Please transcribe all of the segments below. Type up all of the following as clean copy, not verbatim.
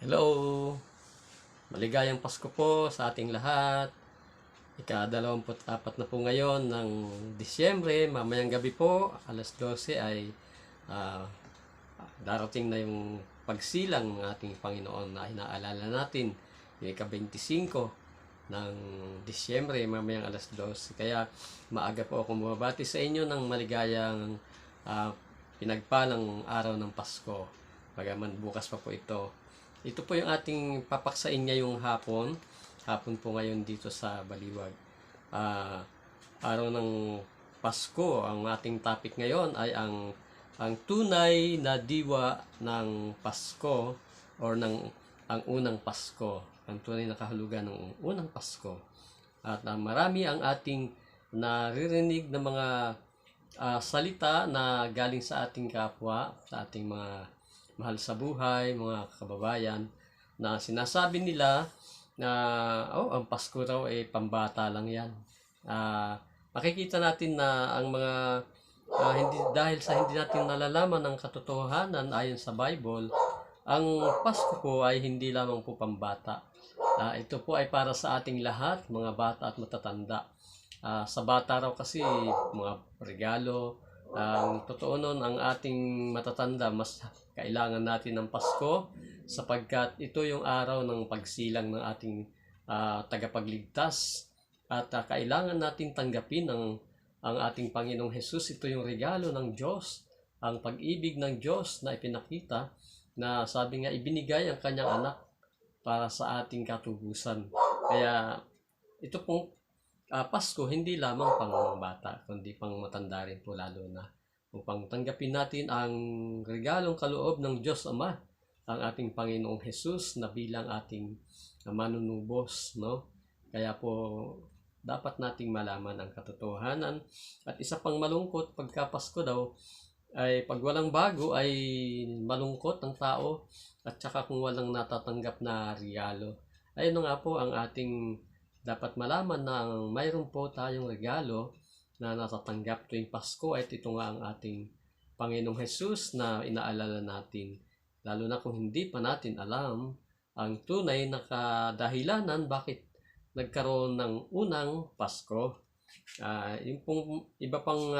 Hello! Maligayang Pasko po sa ating lahat. Ika-24 na po ngayon ng Disyembre. Mamayang gabi po, alas 12 ay ah, darating na yung pagsilang ng ating Panginoon na inaalala natin. Yung ika-25 ng Disyembre, mamayang alas 12. Kaya maaga po ako bumabati sa inyo ng maligayang pinagpalang araw ng Pasko. Bagaman bukas pa po ito. Ito po yung ating papaksain ngayong hapon. Hapon po ngayon dito sa Baliwag. Araw ng Pasko. Ang ating topic ngayon ay ang tunay na diwa ng Pasko or ang unang Pasko. Ang tunay na kahulugan ng unang Pasko. At marami ang ating naririnig na mga salita na galing sa ating kapwa, sa ating mga mahal sa buhay, mga kababayan, na sinasabi nila na ang Pasko raw ay pambata lang yan. Makikita natin na ang mga hindi dahil sa hindi natin nalalaman ang katotohanan ayon sa Bible, ang Pasko po ay hindi lamang po pambata. Ito po ay para sa ating lahat, mga bata at matatanda. Sa bata raw kasi mga regalo. Ang totoo nun, ang ating matatanda, mas kailangan natin ng Pasko sapagkat ito yung araw ng pagsilang ng ating tagapagligtas at kailangan natin tanggapin ang ating Panginoong Hesus. Ito yung regalo ng Diyos, ang pag-ibig ng Diyos na ipinakita, na sabi nga ibinigay ang kanyang anak para sa ating katubusan. Kaya ito pong Pasko hindi lamang pang bata kundi pang matanda rin po, lalo na upang tanggapin natin ang regalong kaloob ng Diyos Ama, ang ating Panginoong Hesus na bilang ating manunubos, no? Kaya po dapat nating malaman ang katotohanan. At isa pang malungkot pagka Pasko daw ay pag walang bago ay malungkot ang tao, at saka kung walang natatanggap na regalo. Ayun nga po ang ating dapat malaman, na mayroon po tayong regalo na natatanggap tuwing Pasko, at ito nga ang ating Panginoong Hesus na inaalala natin. Lalo na kung hindi pa natin alam ang tunay na kadahilanan bakit nagkaroon ng unang Pasko. Yung pong iba pang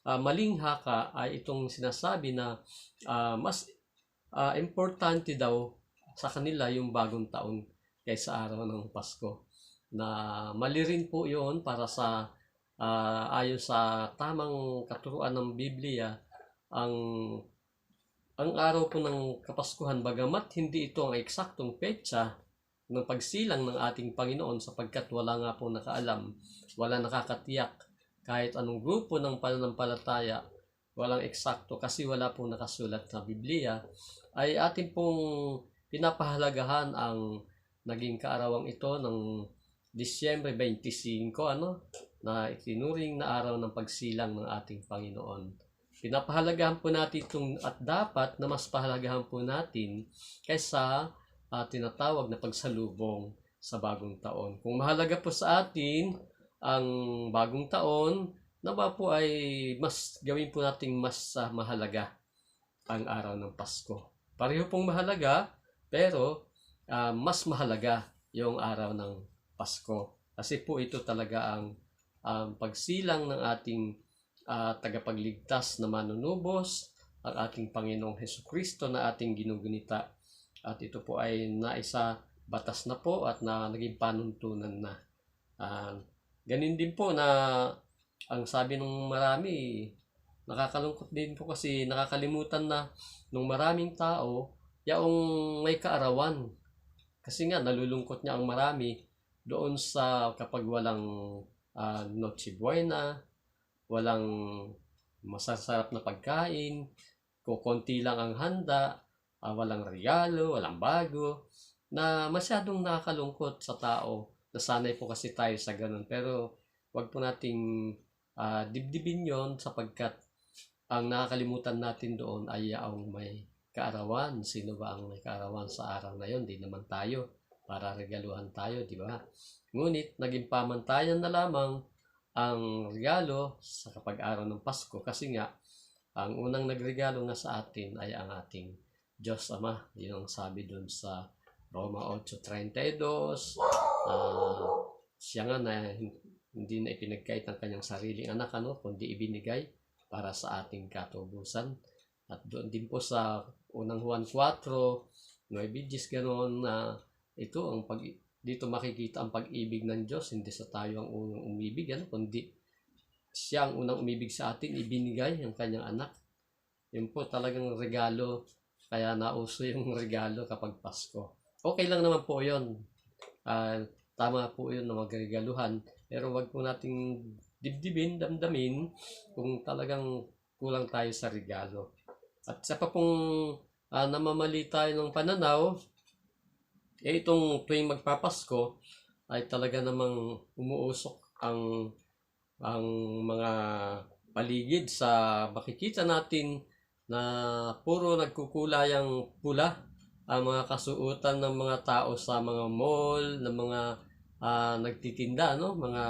maling haka ay itong sinasabi na mas importante daw sa kanila yung bagong taon kaysa araw ng Pasko. Na mali rin po yun para sa ayon sa tamang katuruan ng Biblia. Ang araw po ng Kapaskuhan, bagamat hindi ito ang eksaktong petsa ng pagsilang ng ating Panginoon, sapagkat wala nga po nakaalam, wala nakakatiyak, kahit anong grupo ng pananampalataya, walang eksakto kasi wala pong nakasulat sa Biblia, ay ating pong pinapahalagahan ang naging kaarawang ito ng Disyembre 25, na itinuring na araw ng pagsilang ng ating Panginoon. Pinapahalagahan po natin itong, at dapat na mas pahalagahan po natin kaysa tinatawag na pagsalubong sa bagong taon. Kung mahalaga po sa atin ang bagong taon, nawa po ay mas gawin po nating mas mahalaga ang araw ng Pasko. Pareho pong mahalaga, pero mas mahalaga yung araw ng Pasko. Kasi po ito talaga ang pagsilang ng ating tagapagligtas na manunubos, ang ating Panginoong Hesukristo na ating ginugunita. At ito po ay naisa batas na po at na naging panuntunan na. Ganin din po na ang sabi ng marami, nakakalungkot din po kasi nakakalimutan na nung maraming tao yaong may kaarawan. Kasi nga nalulungkot niya ang marami doon sa kapag walang Noche Buena, walang masasarap na pagkain, kukunti lang ang handa, walang regalo, walang bago, na masyadong nakakalungkot sa tao. Nasanay po kasi tayo sa ganun. Pero wag po nating dibdibin yon, sapagkat ang nakakalimutan natin doon ay ang may kaarawan. Sino ba ang may kaarawan sa araw na yon? Di naman tayo para regaluhan tayo, di ba? Ngunit naging pamantayan na lamang ang regalo sa kapag-araw ng Pasko, kasi nga ang unang nagregalo nga sa atin ay ang ating Diyos Ama. Yun ang sabi dun sa Roma 8:32, siya nga na hindi na ipinagkait ng kanyang sariling anak, kundi ibinigay para sa ating katubusan. At doon din po sa unang Juan 4:9, ganoon na ito ang dito makikita ang pag-ibig ng Diyos. Hindi sa tayo ang unang umibig, kundi siya ang unang umibig sa atin, ibinigay ang kanyang anak. Yun po talagang regalo, kaya nauso yung regalo kapag Pasko. Okay lang naman po yun. Tama po yun na magregaluhan, pero wag po nating dibdibin, damdamin kung talagang kulang tayo sa regalo. At sa pa pong namamali tayo ng pananaw, itong tuwing magpapasko ay talaga namang umuusok ang mga paligid sa makikita natin na puro nagkukulayang pula ang mga kasuotan ng mga tao sa mga mall, ng mga nagtitinda, mga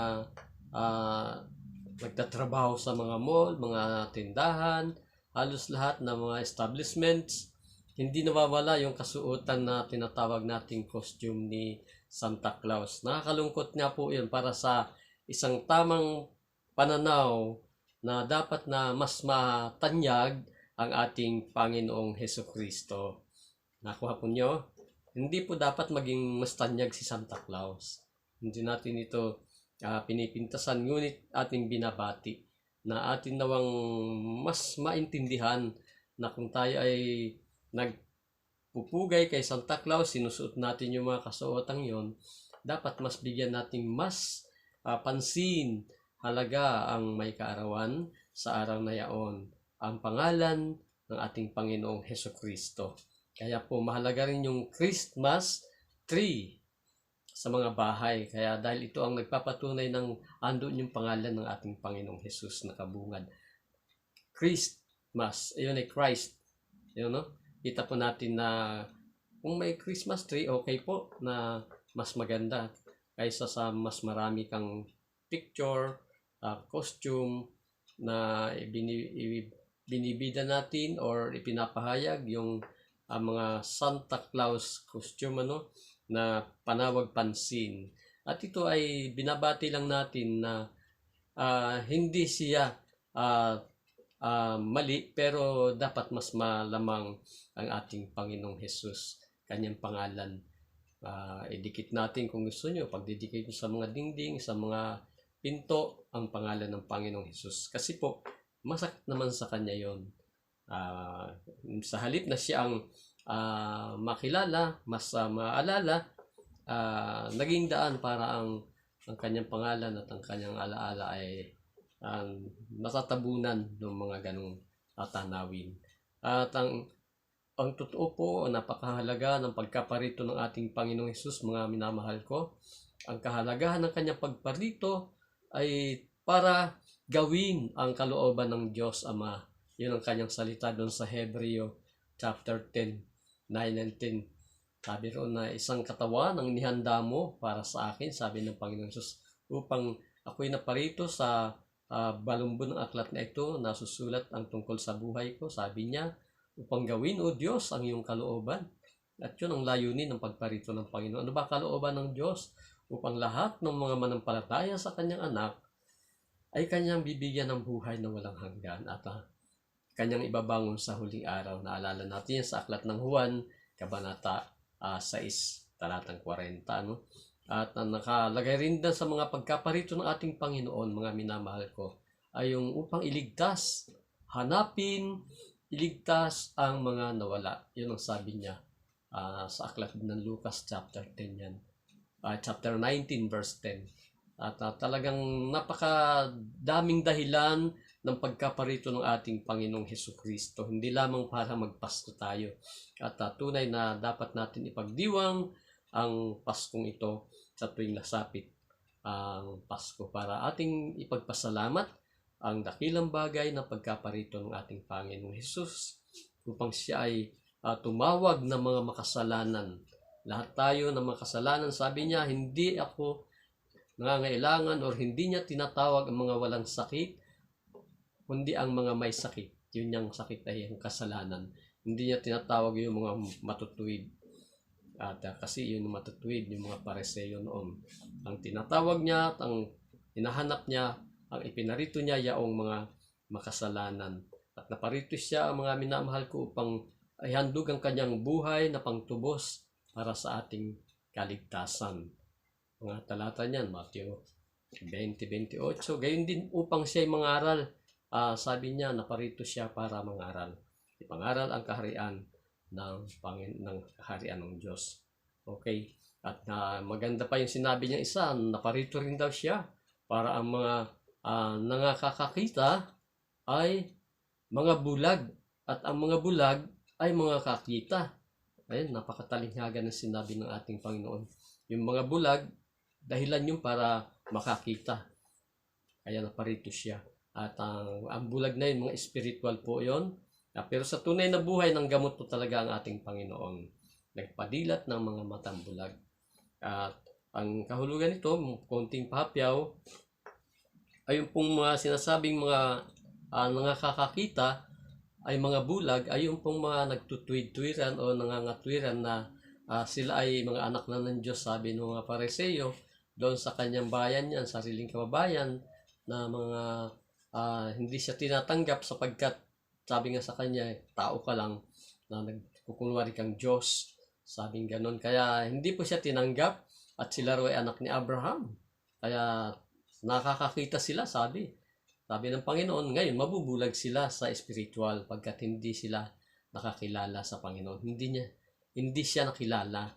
nagtatrabaho sa mga mall, mga tindahan, halos lahat ng mga establishments. Hindi nawawala yung kasuotan na tinatawag nating costume ni Santa Claus. Nakakalungkot nga po yun para sa isang tamang pananaw na dapat na mas matanyag ang ating Panginoong Hesukristo. Nakuha po nyo? Hindi po dapat maging mas tanyag si Santa Claus. Hindi natin ito pinipintasan, ngunit ating binabati na atin nawang mas maintindihan na kung tayo ay nagpupugay kay Santa Claus, sinusuot natin yung mga kasuotang yon, dapat mas bigyan natin mas pansin, halaga ang may kaarawan sa araw na yaon, ang pangalan ng ating Panginoong Hesukristo. Kaya po mahalaga rin yung Christmas tree sa mga bahay. Kaya dahil ito ang nagpapatunay ng andun yung pangalan ng ating Panginoong Hesus na kabungad. Christmas, yun ay Christ. Yun, kita po natin na kung may Christmas tree, okay po na mas maganda kaysa sa mas marami kang picture, costume na binibida natin or ipinapahayag yung mga Santa Claus costume na panawag pansin. At ito ay binabati lang natin na hindi siya mali, pero dapat mas malamang ang ating Panginoong Hesus, kanyang pangalan. Idikit natin kung gusto nyo, pagdidikit nyo sa mga dingding, sa mga pinto, ang pangalan ng Panginoong Hesus. Kasi po, masakit naman sa kanya yon. Sa halip na siya ang makilala, mas maalala, naging daan para ang kanyang pangalan at ang kanyang alaala ay natatabunan ng mga ganong tanawin. At ang totoo po, napakahalaga ng pagkaparito ng ating Panginoong Hesus, mga minamahal ko. Ang kahalagahan ng kanyang pagparito ay para gawin ang kalooban ng Diyos Ama. Yun ang kanyang salita doon sa Hebreo chapter 10, 9 and 10. Sabi roon na isang katawan ang nihanda mo para sa akin, sabi ng Panginoong Hesus, upang ako'y naparito sa balumbon ng aklat na ito, nasusulat ang tungkol sa buhay ko, sabi niya, upang gawin, O Diyos, ang iyong kalooban. At yun ang layunin ng pagparito ng Panginoon. Ano ba kalooban ng Diyos? Upang lahat ng mga manampalataya sa kanyang anak ay kanyang bibigyan ng buhay na walang hanggan at kanyang ibabangon sa huling araw. Naalala natin yan sa aklat ng Juan, Kabanata 6, talatang 40. At nakalagay rin din sa mga pagkaparito ng ating Panginoon, mga minamahal ko, ay yung upang iligtas, hanapin, iligtas ang mga nawala. Yun ang sabi niya sa aklat ng Lucas chapter 10 yan. Chapter 19 verse 10. At talagang napakadaming dahilan ng pagkaparito ng ating Panginoong Hesukristo. Hindi lamang para magpasko tayo. At tunay na dapat natin ipagdiwang ang Paskong ito sa tuwing lasapit ang Pasko para ating ipagpasalamat ang dakilang bagay na pagkaparito ng ating Panginoong Hesus upang siya ay tumawag ng mga makasalanan. Lahat tayo ng makasalanan, sabi niya, hindi ako nangangailangan or hindi niya tinatawag ang mga walang sakit, kundi ang mga may sakit. Yun yung sakit ay ang kasalanan. Hindi niya tinatawag yung mga matutuwid. At kasi yun yung matutuwid yung mga Pariseo noon. Ang tinatawag niya at ang hinahanap niya, ang ipinarito niya yaong mga makasalanan. At naparito siya, ang mga minamahal ko, upang ihandog ang kanyang buhay na pangtubos para sa ating kaligtasan. Mga talata niyan, Matthew 20:28. Gayon din upang siya ay mangaral. Sabi niya, naparito siya para mangaral. Ipangaral ang kaharian ng kaharian ng Diyos. Okay. At maganda pa yung sinabi niya isa, naparito rin daw siya para ang mga nangakakakita ay mga bulag at ang mga bulag ay mga kakita. Ayun, napakatalinghaga ng sinabi ng ating Panginoon. Yung mga bulag, dahilan yun para makakita. Kaya naparito siya. At ang bulag na yun, mga spiritual po yun. Pero sa tunay na buhay, ng gamot po talaga ang ating Panginoon. Nagpadilat ng mga matang bulag. At ang kahulugan nito, konting pahapyaw, ay yung pong mga sinasabing mga nakakakita ay mga bulag, ay yung pong mga nagtutuwid-tuwiran o nangangatwiran na sila ay mga anak na ng Diyos, sabi ng mga Pariseo doon sa kanyang bayan yan, sariling kababayan, na mga hindi siya tinatanggap sapagkat sabi nga sa kanya, tao ka lang na nagkukunwari kang Diyos. Sabing ganon. Kaya hindi po siya tinanggap at sila ro ay anak ni Abraham. Kaya nakakakita sila, sabi ng Panginoon. Ngayon, mabubulag sila sa spiritual pagkat hindi sila nakakilala sa Panginoon. Hindi siya nakilala.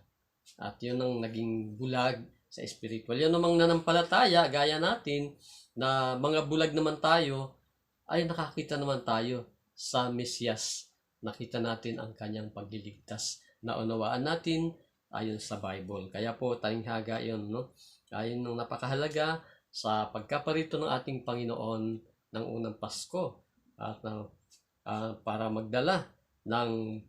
At yun ang naging bulag sa spiritual. Yun namang nanampalataya, gaya natin, na mga bulag naman tayo, ay nakakita naman tayo sa Mesiyas. Nakita natin ang kanyang pagliligtas. Naunawaan natin ayon sa Bible. Kaya po, talinghaga yun, no? Ayon ng napakahalaga sa pagkaparito ng ating Panginoon ng unang Pasko. At para magdala ng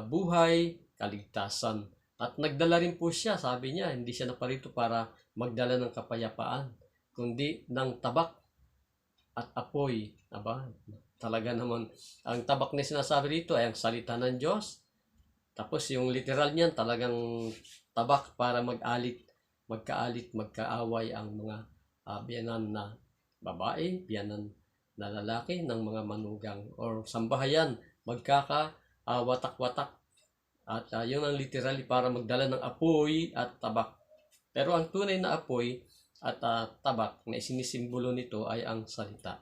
buhay, kaligtasan. At nagdala rin po siya, sabi niya, hindi siya naparito para magdala ng kapayapaan, kundi ng tabak at apoy. Aba, talaga naman, ang tabak na sinasabi dito ay ang salita ng Diyos. Tapos yung literal niyan, talagang tabak para magkaalit, magkaaway ang mga biyanan na babae, biyanan na lalaki ng mga manugang or sambahayan, magkakawatak-watak. At yun ang literally para magdala ng apoy at tabak. Pero ang tunay na apoy at tabak na isinisimbolo nito ay ang salita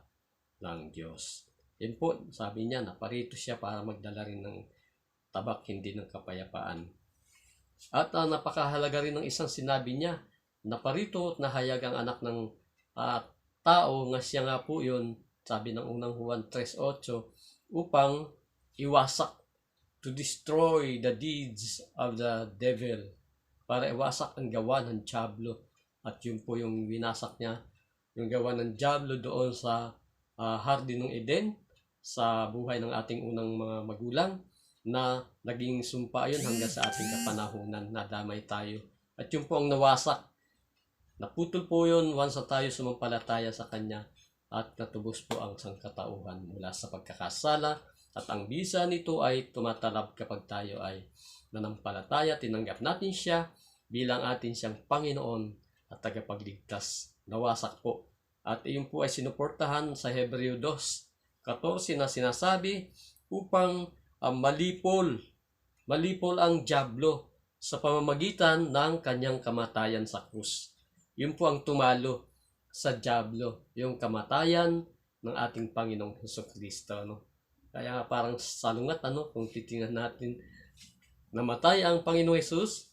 ng Diyos. Yun po, sabi niya, naparito siya para magdala rin ng tabak, hindi ng kapayapaan. At napakahalaga rin ng isang sinabi niya, naparito at nahayag ang anak ng tao, nga siya nga po yun, sabi ng unang Juan 3:8, upang iwasak, to destroy the deeds of the devil, para iwasak ang gawa ng dyablo. At yun po yung winasak niya, yung gawa ng dyablo doon sa Hardin ng Eden, sa buhay ng ating unang mga magulang, na naging sumpa yun hanggang sa ating kapanahunan, nadamay tayo. At yun po ang nawasak. Naputol po yun once na tayo sumampalataya sa Kanya at natubos po ang sangkatauhan mula sa pagkakasala. At ang bisa nito ay tumatalab kapag tayo ay nanampalataya, tinanggap natin siya bilang atin siyang Panginoon at tagapagligtas. Nawasak po. At iyon po ay sinuportahan sa Hebreo 2:14 na sinasabi upang malipol ang dyablo sa pamamagitan ng kanyang kamatayan sa krus. Yun po ang tumalo sa dyablo, yung kamatayan ng ating Panginoong Hesukristo, no? Kaya parang salungat, kung titingnan natin, namatay ang Panginoong Hesus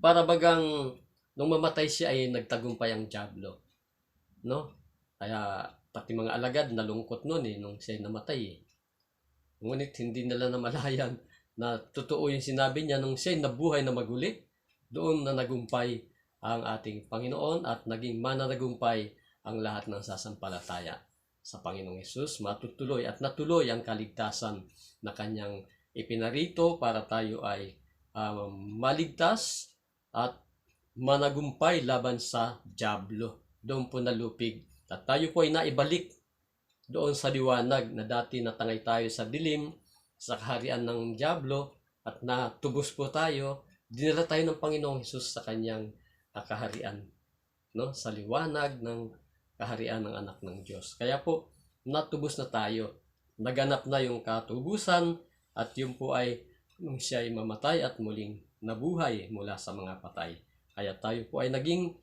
para bagang nung mamatay siya ay nagtagumpay ang dyablo, no? Kaya pati mga alagad nalungkot noon nung siya namatay. Ngunit hindi nila namalayan na totoo yung sinabi niya nung siya nabuhay na maguli, doon na nagumpay ang ating Panginoon at naging mananagumpay ang lahat ng sasampalataya sa Panginoong Hesus. Matutuloy at natuloy ang kaligtasan na kanyang ipinarito para tayo ay maligtas at managumpay laban sa dyablo. Doon po nalupig. At tayo po ay naibalik doon sa liwanag na dati natangay tayo sa dilim, sa kaharian ng dyablo, at natubos po tayo dinala tayo ng Panginoong Hesus sa kanyang kaharian, no? Sa liwanag ng kaharian ng anak ng Diyos. Kaya po, natubos na tayo. Naganap na yung katubusan at yun po ay nung siya ay mamatay at muling nabuhay mula sa mga patay. Kaya tayo po ay naging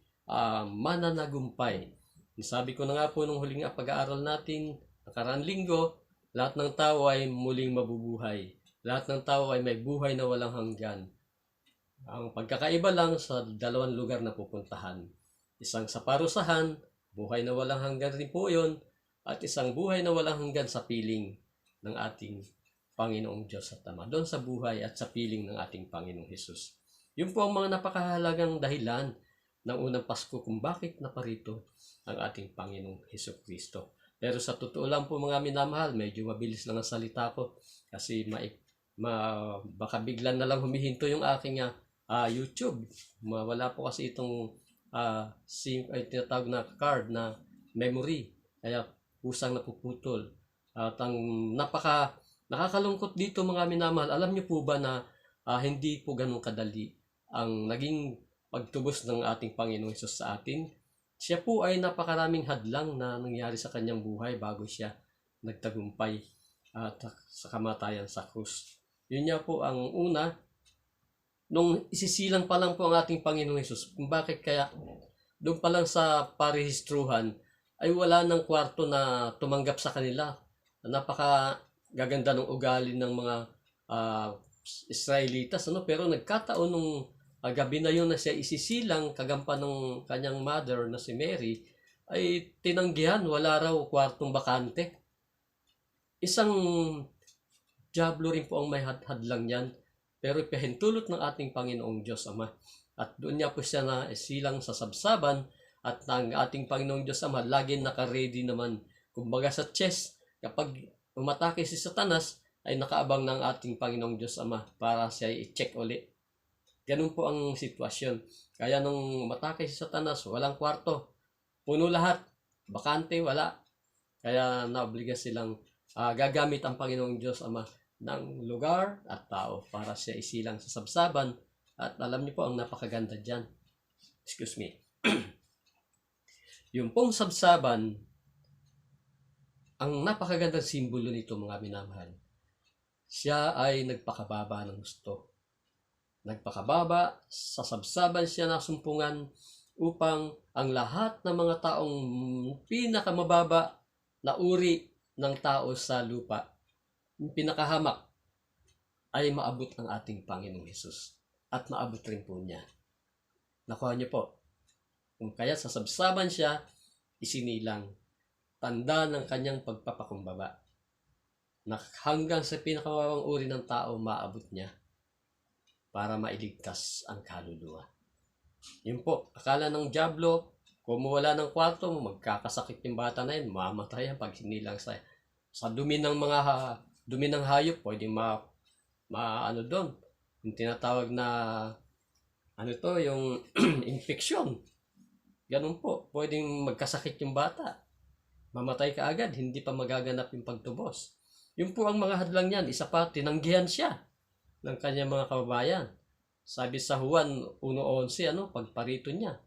mananagumpay. Sabi ko na nga po nung huling pag-aaral natin, nakaraang linggo, lahat ng tao ay muling mabubuhay. Lahat ng tao ay may buhay na walang hanggan. Ang pagkakaiba lang sa dalawang lugar na pupuntahan. Isang sa parusahan, buhay na walang hanggan rin po yun, at isang buhay na walang hanggan sa piling ng ating Panginoong Diyos at Ama. Doon sa buhay at sa piling ng ating Panginoong Hesus. Yun po ang mga napakahalagang dahilan ng unang Pasko kung bakit naparito ang ating Panginoong Hesus Kristo. Pero sa totoo lang po mga minamahal, medyo mabilis lang ang salita ko kasi baka biglan na lang humihinto yung aking YouTube. Wala po kasi itong tinatawag na card na memory. Kaya kusang napuputol. At ang nakakalungkot dito mga minamahal, alam niyo po ba na hindi po ganun kadali ang naging pagtubos ng ating Panginoong Hesus sa atin? Siya po ay napakaraming hadlang na nangyari sa kanyang buhay bago siya nagtagumpay at sa kamatayan sa krus. Yun niya po ang una, nung isisilang pa lang po ang ating Panginoong Hesus, kung bakit kaya doon pa lang sa parehistruhan ay wala ng kwarto na tumanggap sa kanila. Napaka gaganda ng ugali ng mga Israelitas, pero nagkataon nung gabi na yun na siya isisilang kagampan ng kanyang mother na si Mary, ay tinanggihan, wala raw kwartong bakante. Isang diablo rin po ang may hadlang yan, pero ipahintulot ng ating Panginoong Diyos Ama. At doon niya po siya na silang sa sabsaban, at ang ating Panginoong Diyos Ama lagi naka-ready naman. Kumbaga sa chess, kapag umatake si Satanas, ay nakaabang ng ating Panginoong Diyos Ama para siya i-check ulit. Ganun po ang sitwasyon. Kaya nung umatake si Satanas, walang kwarto. Puno lahat. Bakante, wala. Kaya naobliga silang gagamit ang Panginoong Diyos Ama ng lugar at tao para siya isilang sa sabsaban. At alam niyo po ang napakaganda dyan. Excuse me. Yung pong sabsaban, ang napakagandang simbolo nito mga minamahal. Siya ay nagpakababa ng gusto. Nagpakababa, sa sabsaban siya nasumpungan upang ang lahat ng mga taong pinakamababa na uri ng tao sa lupa, yung pinakahamak, ay maabot ng ating Panginoong Hesus. At maabot rin po niya. Nakuha niyo po. Kung kaya sa sabsaban siya, isinilang, tanda ng kanyang pagpapakumbaba. Na hanggang sa pinakamababang uri ng tao, maabot niya para mailigtas ang kaluluwa. Yun po, akala ng diablo, kung mawala ng kwarto mo, magkakasakit yung bata na yun, mamatay yan pag hinilang sa dumi ng dumi ng hayop, pwede ano doon, yung tinatawag na yung infection. Ganun po, pwedeng magkasakit yung bata. Mamatay ka agad, hindi pa magaganap yung pagtubos. Yun po ang mga hadlang yan. Isa pa, tinanggihan siya ng kanyang mga kababayan. Sabi sa Juan 1:11, pagparito niya.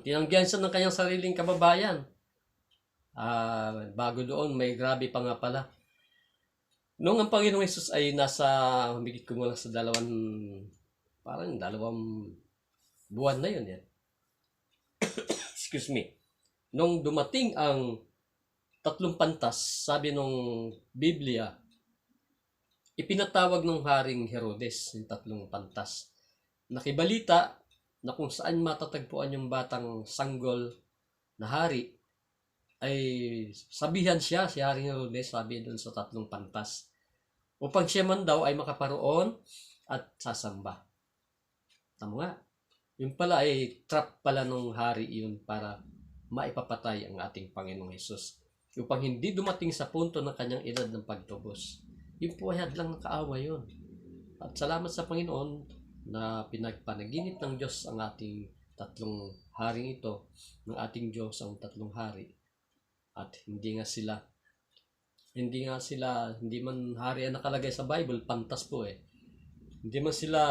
Tinanggihan siya ng kanyang sariling kababayan. Bago doon, may grabe pa nga pala. Noong ang Panginoong Hesus ay nasa, humigit ko mula sa parang dalawang buwan na yun. Yan. Excuse me. Nung dumating ang 3 pantas, sabi nung Biblia, ipinatawag ng Haring Herodes yung 3 pantas. Nakibalita na kung saan matatagpuan yung batang sanggol na hari, ay sabihan siya, si Haring Herodes, sabi doon sa 3 pantas, upang siya man daw ay makaparoon at sasamba. Tama nga. Yung pala ay trap pala nung hari yun para maipapatay ang ating Panginoong Hesus. Upang hindi dumating sa punto ng kanyang edad ng pagtubos. Yung po ay hadlang ng kaaway yun. At salamat sa Panginoon na pinagpanaginip ng Diyos ang ating 3 haring ito, ng ating Diyos ang 3 hari. At hindi man hari ang nakalagay sa Bible, pantas po eh. Hindi man sila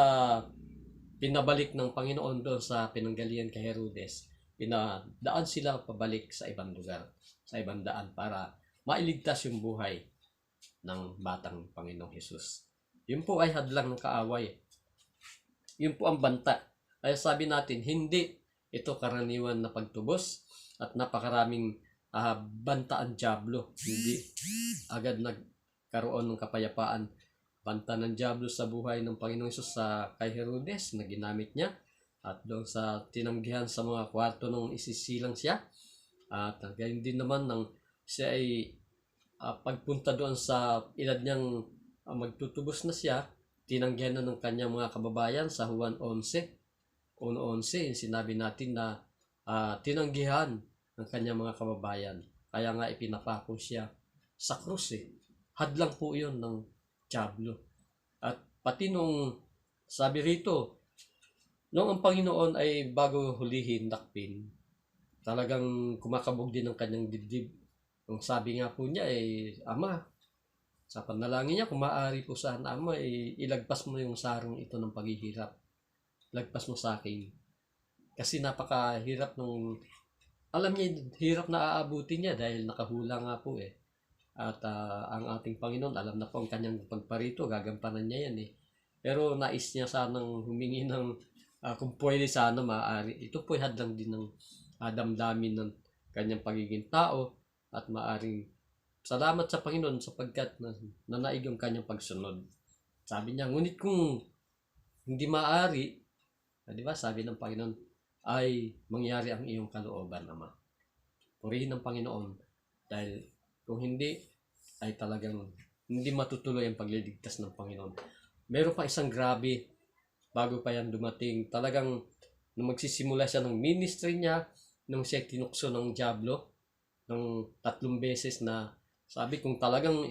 pinabalik ng Panginoon doon sa pinanggalingan kay Herodes. Pinadaan sila pabalik sa ibang lugar, sa ibang daan para mailigtas yung buhay ng batang Panginoong Hesus. Yun po ay hadlang ng kaaway. Yun po ang banta. Kaya sabi natin, hindi ito karaniwan na pagtubos at napakaraming banta ang dyablo. Hindi agad nagkaroon ng kapayapaan. Banta ng dyablo sa buhay ng Panginoong Hesus sa kay Herodes na ginamit niya at doon sa tinanggihan sa mga kwarto nung isisilang siya. At gayon din naman nang siya ay pagpunta doon sa edad niyang magtutubos na siya, tinanggihan na ng kanyang mga kababayan sa Juan 11. 1:11, sinabi natin na tinanggihan ng kanyang mga kababayan. Kaya nga ipinapako siya sa krus eh. Hadlang po yun ng dyablo. At pati nung sabi rito, nung ang Panginoon ay bago hulihin, dakpin, talagang kumakabog din ng kanyang dibdib. Yung sabi nga po niya Ama, sa panalangin niya, kung maaari po sana Ama, ilagpas mo yung sarong ito ng paghihirap. Lagpas mo sa akin. Kasi napakahirap nung, alam niya, hirap na aabutin niya dahil nakahula nga po eh. At ang ating Panginoon, alam na po ang kanyang pagparito, gagampanan niya yan eh. Pero nais niya sanang humingi ng, kung pwede sana maaari. Ito po ay hadlang din ng damdamin ng kanyang pagiging tao at maaring salamat sa Panginoon sapagkat nanaig yung kanyang pagsunod. Sabi niya, ngunit kung hindi maaari, di ba, sabi ng Panginoon, ay mangyari ang iyong kalooban, Ama. Purihin ng Panginoon dahil kung hindi, ay talagang hindi matutuloy ang pagliligtas ng Panginoon. Meron pa isang grabe bago pa yan dumating. Talagang nung magsisimula siya ng ministry niya, nung siya tinukso ng dyablo, ng 3 beses na sabi kung talagang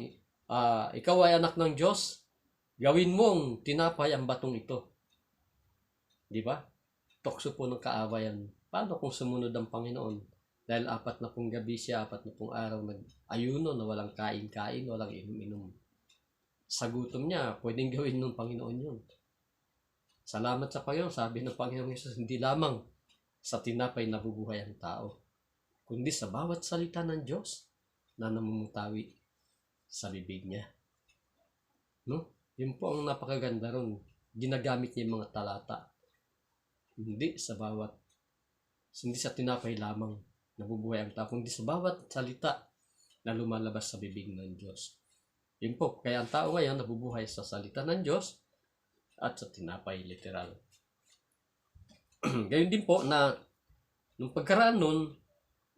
ikaw ay anak ng Diyos, gawin mong tinapay ang batong ito. Di ba? Tukso po ng kaawayan. Paano kung sumunod ang Panginoon? Dahil 4 na pong gabi siya, 4 na pong araw nag-ayuno na walang kain-kain, walang inom-inom. Sa gutom niya, pwedeng gawin ng Panginoon yun. Salamat sa Panginoon, sabi ng Panginoon Hesus, hindi lamang sa tinapay nabubuhay ang tao, kundi sa bawat salita ng Diyos na namumutawi sa bibig niya. No? Yun po ang napakaganda ron. Ginagamit niya yung mga talata. Hindi sa tinapay lamang nabubuhay ang tao, kundi sa bawat salita na lumalabas sa bibig ng Diyos. Yun po, kaya ang tao ngayon nabubuhay sa salita ng Diyos at sa tinapay, literal. Gayon din po na nung pagkaraan nun,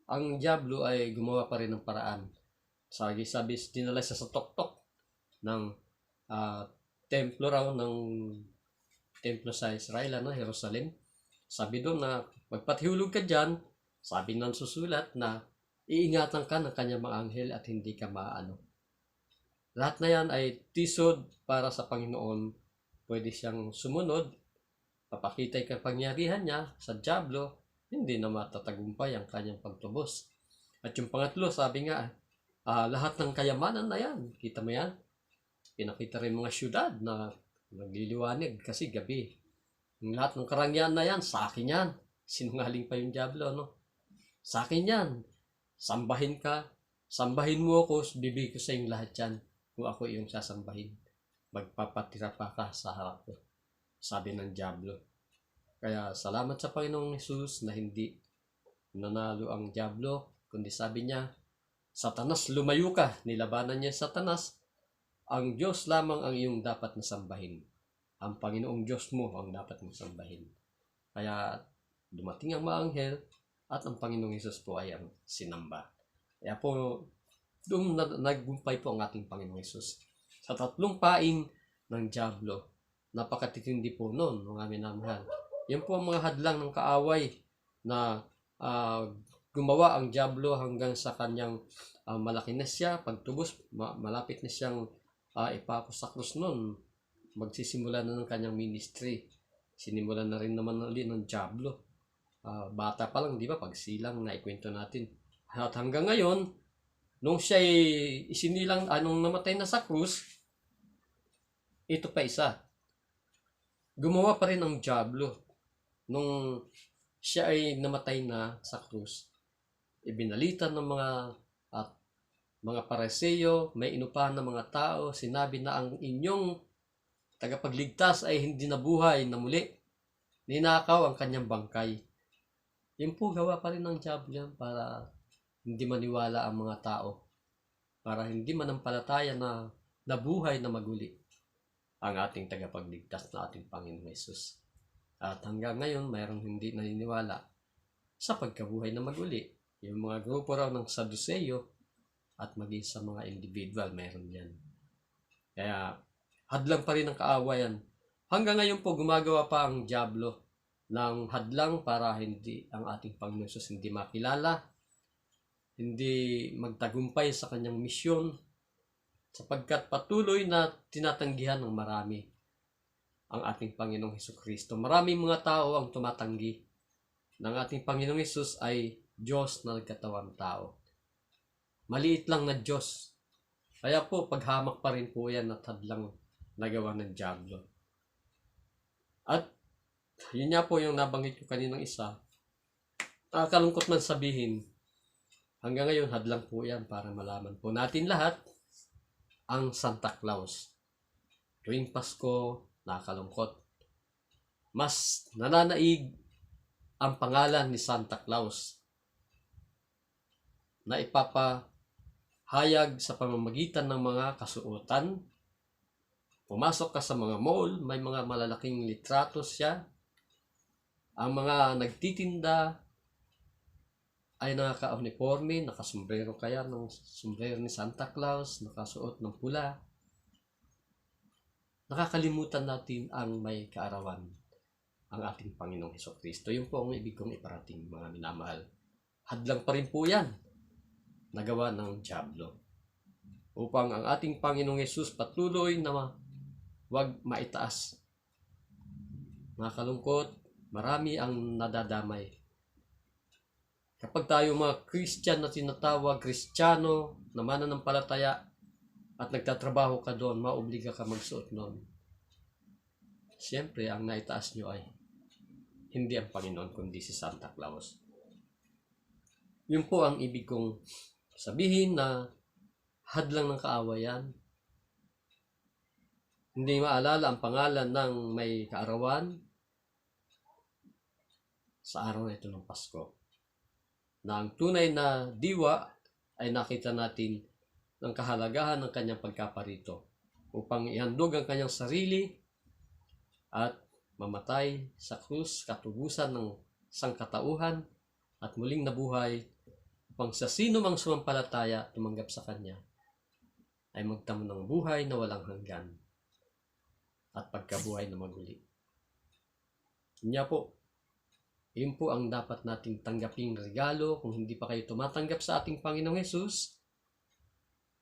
ang dyablo ay gumawa pa rin ng paraan. Sabi, dinala siya sa tuktok ng templo raw ng templo sa Israel, Jerusalem. Sabi doon na magpatihulog ka dyan, sabi ng susulat na iingatan ka ng kanyang mga anghel at hindi ka maano. Lahat na yan ay tisod para sa Panginoon. Pwede siyang sumunod, papakita yung kapangyarihan niya sa dyablo, hindi na matatagumpay ang kanyang pagtubos. At yung pangatlo, sabi nga, lahat ng kayamanan na yan, kita mo yan? Pinakita rin mga syudad na nagliliwanag kasi gabi. Yung lahat ng karangyaan na yan, sa akin yan. Sinungaling pa yung dyablo, no? Sa akin yan. Sambahin ka. Sambahin mo ako, bibigay ko sa iyong lahat yan. Kung ako iyong sasambahin, magpapatira pa ka sa harap ko. Sabi ng dyablo. Kaya salamat sa Panginoong Hesus na hindi nanalo ang dyablo, kundi sabi niya, Satanas, lumayo ka. Nilabanan niya Satanas. Ang Diyos lamang ang iyong dapat na sambahin. Ang Panginoong Diyos mo ang dapat mong sambahin. Kaya dumating ang mga anghel at ang Panginoong Hesus po ay ang sinamba. Kaya po, doon naggumpay po ang ating Panginoong Hesus. Sa 3 paing ng dyablo, napakatitindi po noon, mga minamahal. Yan po ang mga hadlang ng kaaway na gumawa ang dyablo hanggang sa kanyang malaki na siya, pagtubos, malapit na siyang ipako sa krus noon. Magsisimula na ng kanyang ministry. Sinimulan na rin naman ulit ng dyablo. Bata pa lang, di ba? Pagsilang na ikwento natin. At hanggang ngayon, nung siya isinilang, nung namatay na sa krus, ito pa isa. gumawa pa rin ng Diablo nung siya ay namatay na sa krus. Ibinalita ng mga Pariseo, may inupahan ng mga tao, sinabi na ang inyong tagapagligtas ay hindi nabuhay na muli. Ninakaw ang kanyang bangkay. Yun po, gawa pa rin ng Diablo yan para hindi maniwala ang mga tao. Para hindi manampalataya na nabuhay na maguli ang ating tagapagligtas na ating Panginoon Jesus. At hanggang ngayon, mayroong hindi naniniwala sa pagkabuhay na maguli. Yung mga grupo raw ng Sadduceo at maging sa mga individual, mayroon yan. Kaya, hadlang pa rin ang kaawayan. Hanggang ngayon po, gumagawa pa ang Diablo ng hadlang para hindi ang ating Panginoon Jesus hindi makilala, hindi magtagumpay sa kanyang misyon, sapagkat patuloy na tinatanggihan ng marami ang ating Panginoong Hesukristo. Maraming mga tao ang tumatanggi ng ating Panginoong Hesus ay Diyos na nagkatawang tao. Maliit lang na Diyos. Kaya po, paghamak pa rin po yan at hadlang nagawa ng Diablo. At yun nga po yung nabanggit ko kaninang isa. Kalungkot man sabihin, hanggang ngayon hadlang po yan para malaman po natin lahat ang Santa Claus. Tuwing Pasko, nakakalungkot. Mas nananaig ang pangalan ni Santa Claus na ipapahayag sa pamamagitan ng mga kasuotan. Pumasok ka sa mga mall, may mga malalaking litratos siya. Ang mga nagtitinda ay nakaka-uniforme, nakasombrero kaya ng sombrero ni Santa Claus, nakasuot ng pula. Nakakalimutan natin ang may kaarawan, ang ating Panginoong Hesukristo. Yun po ang ibig kong iparating, mga minamahal. Hadlang pa rin po yan, nagawa ng Diablo, upang ang ating Panginoong Hesus patuloy na wag maitaas. Nakakalungkot, marami ang nadadamay. Kapag tayo mga Christian na tinatawag, Kristiyano, na mananampalataya, at nagtatrabaho ka doon, maobliga ka magsuot noon. Siyempre, ang naitaas nyo ay hindi ang Panginoon, kundi si Santa Claus. Yun po ang ibig kong sabihin na hadlang ng kaawayan. Hindi maalala ang pangalan ng may kaarawan sa araw na ito ng Pasko. Na ang tunay na diwa ay nakita natin ng kahalagahan ng kanyang pagkaparito upang ihandog ang kanyang sarili at mamatay sa krus, katubusan ng sangkatauhan at muling nabuhay upang sa sino mang sumampalataya tumanggap sa kanya ay magtamo ng buhay na walang hanggan at pagkabuhay na maguli. Kanya po, yun po ang dapat nating tanggaping regalo kung hindi pa kayo tumatanggap sa ating Panginoong Hesus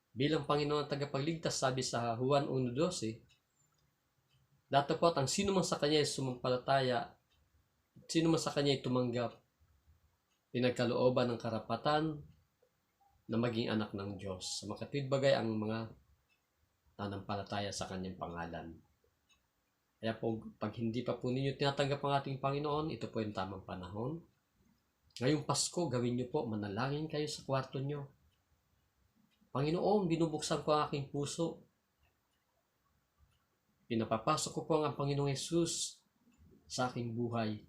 bilang Panginoon at tagapagligtas. Sabi sa Juan 1:12, datapot ang sino man sa kanya ay sumampalataya at sino man sa kanya ay tumanggap, pinagkalooban ng karapatan na maging anak ng Diyos. Sa makatwid bagay ang mga nanampalataya sa kanyang pangalan. Kaya po, pag hindi pa po ninyo tinatanggap ang ating Panginoon, ito po yung tamang panahon. Ngayong Pasko, gawin nyo po, manalangin kayo sa kwarto nyo. Panginoon, binubuksan ko ang aking puso. Pinapapasok ko po ang Panginoong Hesus sa aking buhay.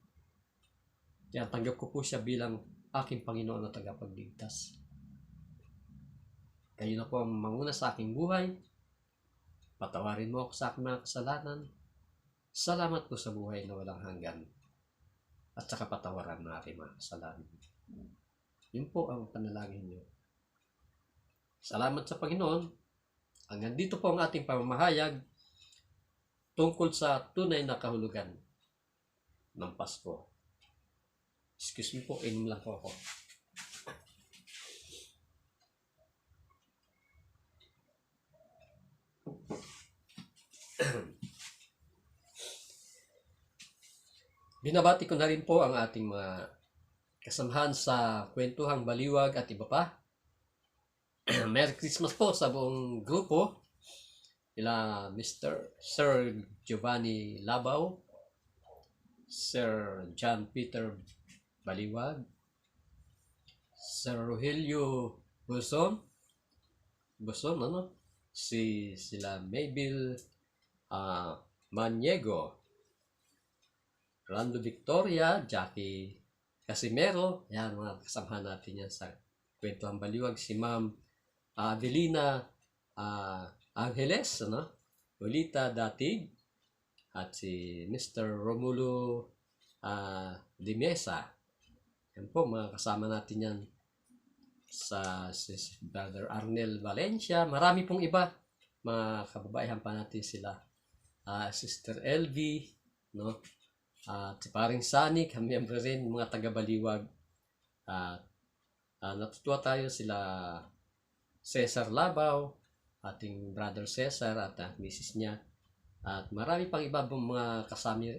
Kaya tanggap ko po siya bilang aking Panginoon na tagapagligtas. Kayo na po ang manguna sa aking buhay. Patawarin mo ako sa aking mga kasalanan. Salamat po sa buhay na walang hanggan. At saka patawaran na aking mga kasalanan. Yun po ang panalangin niyo. Salamat sa Panginoon. Hanggang dito po ang ating pamamahayag tungkol sa tunay na kahulugan ng Pasko. Excuse me po, inom lang po ako. Binabati ko na rin po ang ating mga kasamahan sa Kwentuhang Baliwag at iba pa. Merry Christmas po sa buong grupo. Sir Giovanni Labaw, Sir John Peter Baliwag, Sir Rogelio Buson, sila Mabel Maniego, Rolando Victoria, Jackie Casimero, yan mga kasamahan natin yan sa Kwentuhan Baliwag, si Ma'am Adelina Angeles, Lolita Datig, at si Mr. Romulo de Mesa. Yan po, mga kasama natin yan sa si Brother Arnel Valencia. Marami pong iba, mga kababaihan pa natin sila. Sister LV, at si Paring Sani, kami rin, mga taga-Baliwag. Natutuwa tayo sila Cesar Labaw, ating Brother Cesar at Mrs. niya. At marami pang iba pong mga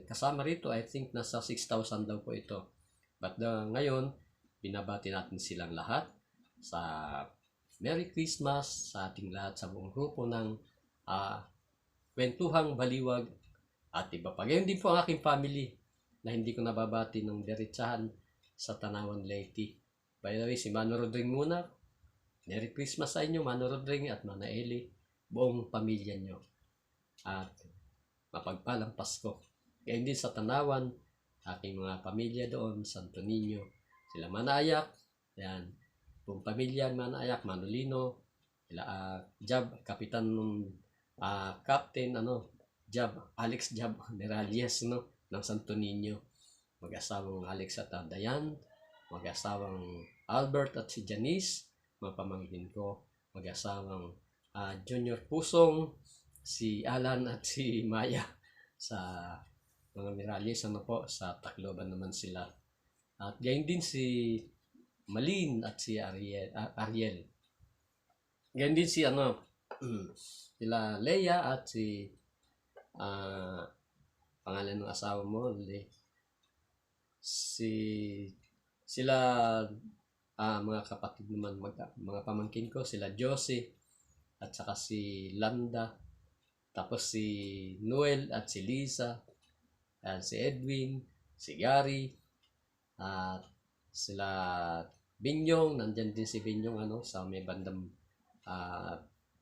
kasama rito. I think nasa 6,000 daw po ito. But ngayon, binabati natin silang lahat sa Merry Christmas sa ating lahat, sa buong grupo ng Kwentuhang Baliwag at iba pa. Ngayon din po ang aking family na hindi ko nababati ng diretsahan sa Tanawan Leyte. By the way, si Mano Rodring muna. Merry Christmas sa inyo, Mano Rodring at Mana Eli, buong pamilya nyo. At mapagpalang Pasko. Ngayon din sa Tanawan, aking mga pamilya doon, Santo Niño, sila Manayak, yan, buong pamilya Manayak, Manolino, sila Jab, Kapitan Captain, Jab, Alex Jab Meralies, ng Santo Niño, mag-asawang Alex at Dayan, mag-asawang Albert at si Janice, mga pamangkin ko, mag-asawang Junior Pusong, si Alan at si Maya sa mga Mirales, sa Tacloban naman sila. At gayon din si Malin at si Ariel. Gayon din si sila Leia at si pangalan ng asawa mo, sila mga kapatid naman, mga pamangkin ko, sila Josie at saka si Landa, tapos si Noel at si Lisa, at si Edwin, si Gary, at sila Binyong, nandyan din si Binyong sa may bandang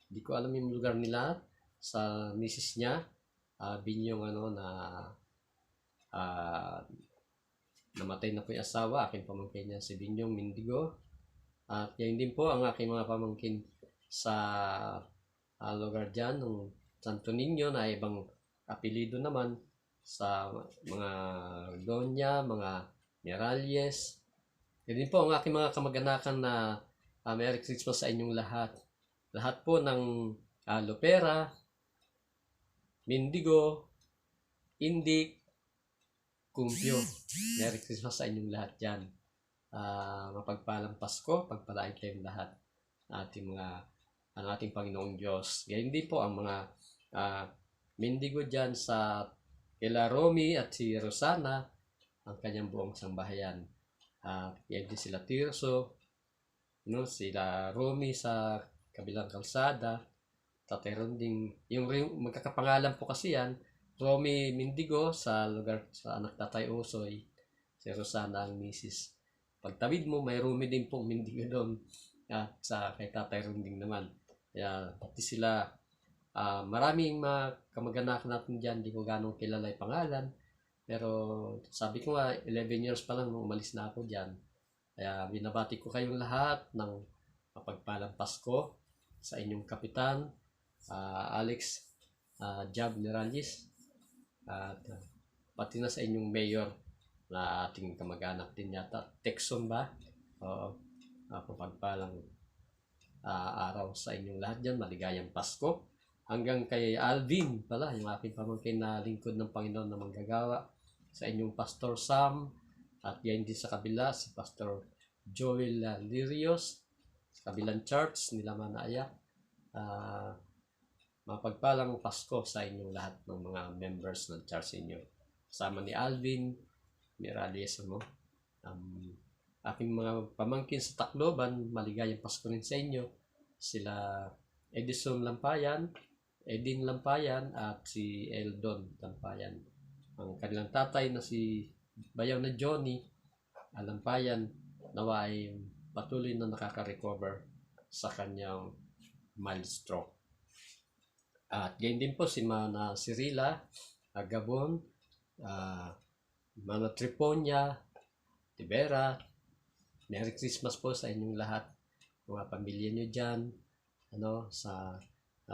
di ko alam yung lugar nila, sa misis niya, Binyong namatay na po yung asawa, aking pamangkin niya si Binyong Mindigo. At yan din po ang aking mga pamangkin sa lugar dyan ng Santo Niño na ibang apelido naman, sa mga Donya, mga Miralles. Yan din po ang aking mga kamag-anakan na Merry Christmas sa inyong lahat. Lahat po ng Lopera, Mindigo, Indik, Kumpyo. Merry Christmas sa inyong lahat dyan. Mapagpalang Pasko, pagpalain kayong lahat ang ating Panginoong Diyos. Ganyan din po ang mga Mindigo dyan sa kila Romy at si Rosana, ang kanyang buong sambahayan. Yan din sila Tirso, sila Romy sa kabilang kalsada, Tatay Ronding, yung magkakapangalan po kasi yan, Romy Mindigo sa lugar sa anak Tatay Usoy, si Rosana ang misis. Pagtawid mo, may Romy din pong Mindigo doon, at sa kay Tatay Ronding naman. Kaya pati sila, maraming mga kamag-anak natin dyan, di ko ganong kilala yung pangalan, pero sabi ko nga, 11 years pa lang nung umalis na ako dyan. Kaya binabati ko kayong lahat ng mapagpalang Pasko sa inyong kapitan, Alex Jab Miralles, at pati na sa inyong mayor na ating kamag-anak din yata, Texon ba? Mapagpalang araw sa inyong lahat dyan, maligayang Pasko. Hanggang kay Alvin pala, yung aking pamangkin na lingkod ng Panginoon na manggagawa, sa inyong Pastor Sam, at yan din sa kabila si Pastor Joel Lirios sa kabilang church nila Manaya. Mapagpalang Pasko sa inyong lahat ng mga members ng church inyo, kasama ni Alvin Miralles. Aking mga pamangkin sa Tacloban, maligayang Pasko rin sa inyo, sila Edison Lampayan, Edin Lampayan at si Eldon Lampayan. ang kanilang tatay na si Bayaw na Johnny Alampayan nawa ay patuloy na nakaka-recover sa kanyang mild stroke. At gayon din po si Mana Cirila Agabon, Mana Triponia Tibera. Merry Christmas po sa inyong lahat, mga pamilya nyo dyan, sa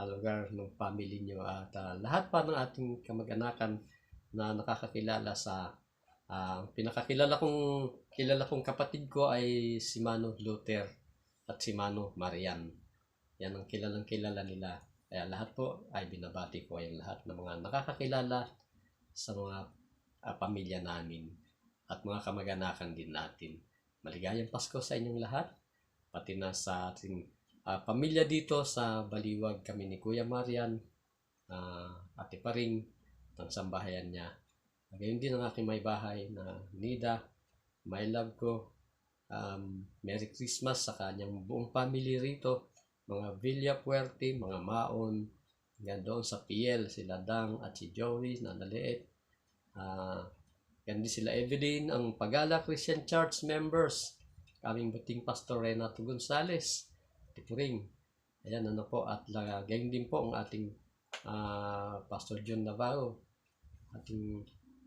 lugar ng family nyo, at lahat pa ng ating kamag-anakan na nakakakilala sa kilala kong kapatid ko ay si Mano Luther at si Mano Marian. Yan ang kilala nila. Kaya lahat po ay binabati ko ay lahat ng mga nakakakilala sa mga pamilya namin at mga kamag-anakan din natin. Maligayang Pasko sa inyong lahat, pati na sa ating pamilya dito sa Baliwag, kami ni Kuya Marian, Ate Paring, ang sambahayan niya. Gayon din ang aking may bahay na Nida, my love ko. Merry Christmas sa kanyang buong family rito, mga Villa Puerte, mga Maon, yan doon sa PL, sila Dang at si Joey na naliit. Yan din sila Evelyn, ang Pagala Christian Church members, kaming buting Pastor Renato Gonzales, Tipuring. Ayan, po, at gayon din po ang ating Pastor John Navarro, ating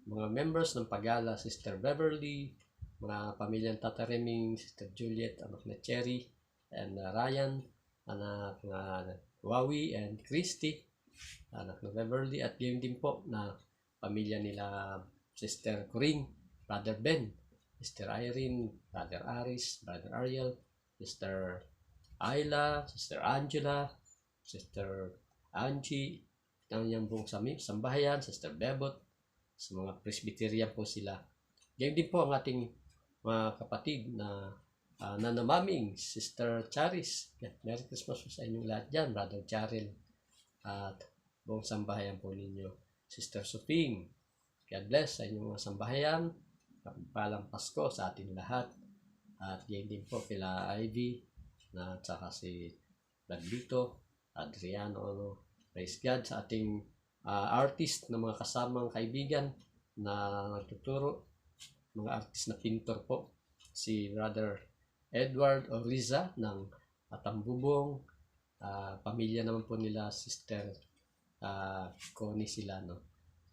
mga members ng Pagala, Sister Beverly, mga pamilyang Tatareming, Sister Juliet, anak na Cherry, and Ryan, anak na Wawi, and Christy, anak na Beverly, at gayon din po na pamilya nila Sister Corinne, Brother Ben, Sister Irene, Brother Aris, Brother Ariel, Sister Ayla, Sister Angela, Sister Angie, ang iyang buong sambahayan, Sister Bebot, sa mga Presbyterian po sila. Gayon din po ang ating mga kapatid na nanamaming, Sister Charis. Merry Christmas po sa inyong lahat dyan, Brother Charil, at buong sambahayan po ninyo. Sister Sufing, God bless sa inyong mga sambahayan. Palang Pasko sa ating lahat. At gayon din po kila Ivy, at saka si Ladlito, Adriano, praise God sa ating artist na mga kasamang kaibigan na nagtuturo, mga artist na pintor po, si Brother Edward Oriza ng Atambubong, pamilya naman po nila Sister Connie sila,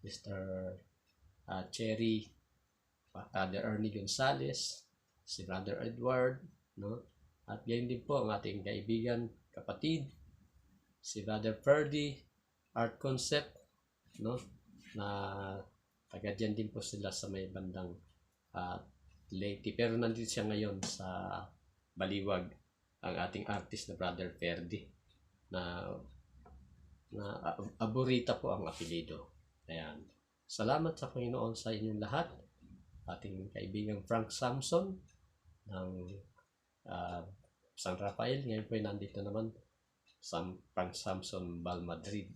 Sister Cherry, Father Ernie Gonzales, si Brother Edward, at gayon din po ang ating kaibigan, kapatid, si Brother Ferdy, Art Concept, na taga dyan din po sila sa may bandang Leyte, pero nandito siya ngayon sa Baliwag, ang ating artist na Brother Ferdy, na Aburita po ang apelido. Ayan. Salamat sa Panginoon sa inyong lahat. Ating kaibigan Frank Samson ng San Rafael, ngayon po ay nandito naman Frank Samson Bal Madrid.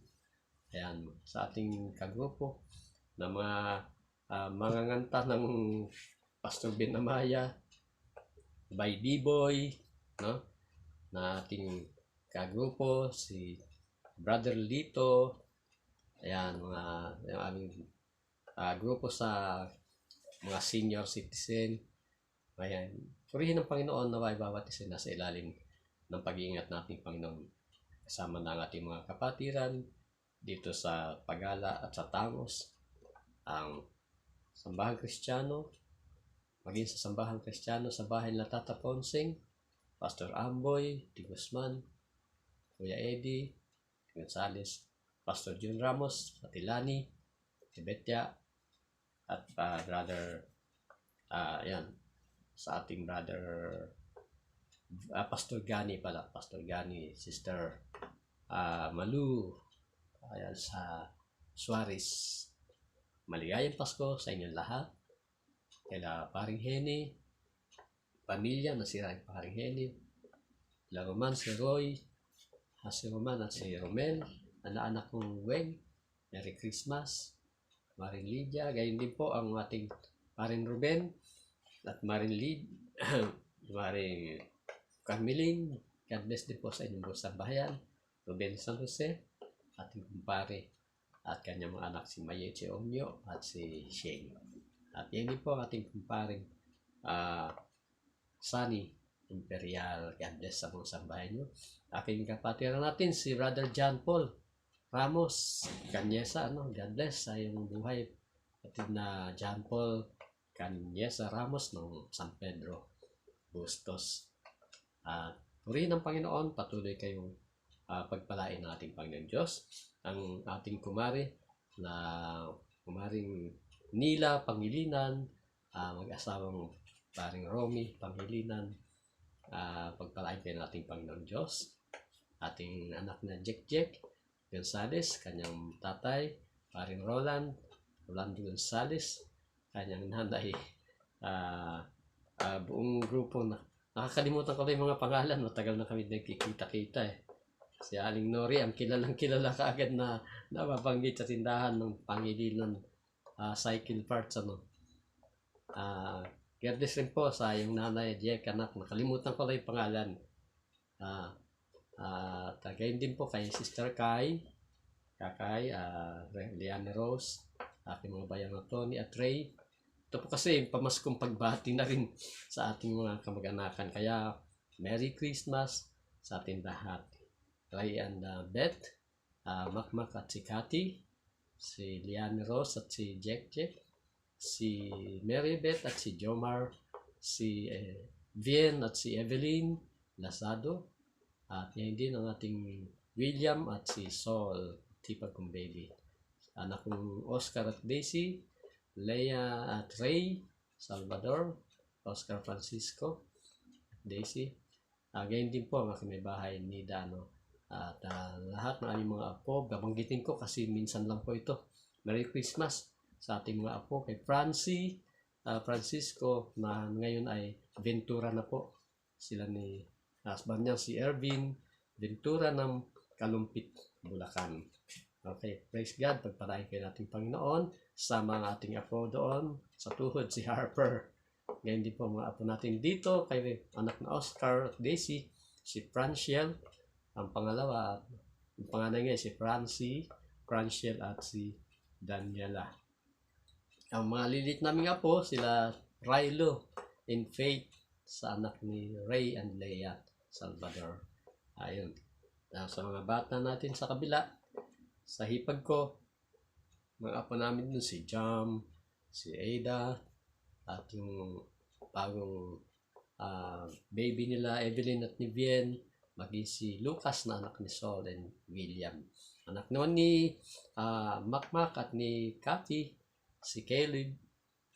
Ayan, sa ating kagrupo na mga nganta ng Pastor Ben Amaya, by D-Boy, na ating kagrupo, si Brother Lito. Ayan, yung aming grupo sa mga senior citizen. Ayan, purihin ng Panginoon na bawat isa nasa ilalim ng pag-iingat nating Panginoon, kasama ng ating mga kapatiran dito sa Pagala at sa Tangos, ang Sambahang Kristiyano, maging sa Sambahang Kristiyano sa bahay nila Tata Ponsing, Pastor Amboy Di Guzman, Kuya Eddie Gonzales, Pastor John Ramos, Atilani, Tibetia, at Brother yan, sa ating Brother Pastor Gani pala, Pastor Gani, Sister Malu, ayan, sa Suarez. Maligayang Pasko sa inyong lahat. Kaya Paring Henny, pamilya na si Paring Henny, La Roman, si Roy, si Roman at si Romel, anak kong Weng, Merry Christmas. Maring Lydia, gayon din po ang ating Maring Ruben at Maring Lid, Maring Carmeline. God bless din po sa inyong buong sambahayan. Ruben San Jose, ating kumpare. at kanyang mga anak si Mayeche Onyo at si Shane. At yan din po ang ating kumparing Sunny Imperial. God bless sa mga sambahay nyo. Aking kapatiran natin si Brother John Paul Ramos Kanyesa, God bless sa iyong buhay. Kapatid na John Paul Kanyesa Ramos ng San Pedro Bustos. Purihin ng Panginoon, patuloy kayong pagpalain ng ating Panginoon Diyos. Ang ating kumari na kumaring Nila Pangilinan, mag-asawang paring Romy Pangilinan, pagpalain kayo ng ating Panginoon Diyos. Ating anak na Jack Gonzales, kanyang tatay paring Rolando Gonzales, kanyang nanay, buong grupo na nakakalimutan ko na yung mga pangalan, matagal na kami nagkikita-kita Si Aling Nori, ang kilala kaagad na nababanggit sa tindahan ng Pangilinan cycle parts. God bless rin po sa yung nanay, Jack, anak, nakalimutan ko na yung pangalan. Tagayin din po kay Sister Kakay, Liane Rose, aking mga bayan na Tony at Ray. Ito po kasi pamaskong pagbati na rin sa ating mga kamag-anakan. Kaya Merry Christmas sa ating lahat. Ray and Beth, Makmak at si Cathy, si Liane Rose at si Jack, si Mary Beth at si Jomar, si Vien at si Evelyn Lasado, at ngayon din ang ating William at si Saul Tipag kong baby. Anak kong Oscar at Daisy, Leia at Ray Salvador, Oscar Francisco, Daisy. Ngayon din po ang aking may bahay ni Dano. At lahat ng aming mga apo, babanggitin ko kasi minsan lang po ito. Merry Christmas sa ating mga apo, kay Francisco na ngayon ay Ventura na po. Sila ni husband niya si Ervin Ventura ng Kalumpit, Bulacan. Okay, praise God, pagpalain kayo natin Panginoon sa mga ating apo doon sa tuhod, si Harper. Ngayon din po mga apo natin dito, kay anak na Oscar at Daisy, si Franciel, ang pangalawa, ang panganay ngayon si Franciel at si Daniela. Ang mga lilit naming apo, sila Rilo and Faith, sa anak ni Ray and Leia Salvador. Ayun. Sa mga bata natin sa kabila, sa hipag ko, mga apo namin dun si Jam, si Ada, at yung bagong baby nila Evelyn at Nivien, maging si Lucas na anak ni Saul and William. Anak naman ni Makmak at ni Cathy, si Caleb,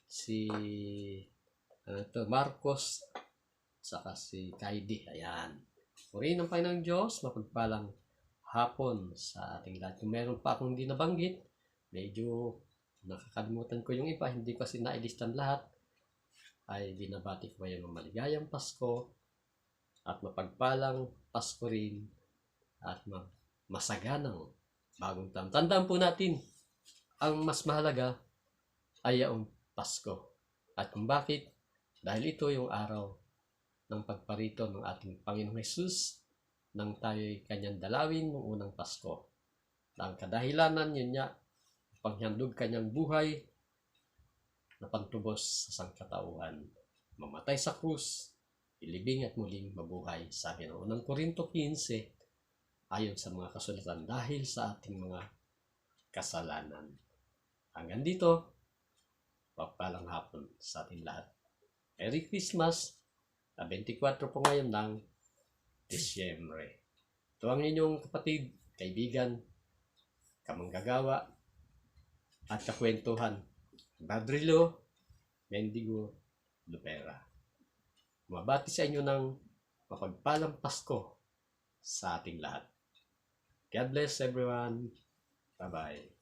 si Marcos, saka si Kaidi. Ayan. Purihin ng Panginoong Diyos, mapagpalang hapon sa ating lahat. Kung meron pa akong hindi nabanggit, medyo nakakalimutan ko yung iba, hindi ko kasi nailistan lahat, ay binabati ko kayo ng maligayang Pasko at mapagpalang Pasko rin at masaganang bagong taon. Tandaan po natin, ang mas mahalaga ay ang Pasko. At kung bakit? Dahil ito yung araw ng pagparito ng ating Panginoong Hesus nang tayo'y kanyang dalawin noong unang Pasko. Ang kadahilanan yun niya, paghandog kanyang buhay na pantubos sa sangkatauhan. Mamatay sa krus, ilibing at muling mabuhay. Sabi ng unang Korinto 15, ayon sa mga kasulatan, dahil sa ating mga kasalanan. Hanggang dito, papalang hapon sa ating lahat. Merry Christmas, 24 po ngayon ng Disyembre. Ito ang inyong kapatid, kaibigan, kamanggagawa, at kakwentuhan, Badrilo Mendigo Lupera. Mabati sa inyo ng mapagpalang Pasko sa ating lahat. God bless everyone. Bye-bye.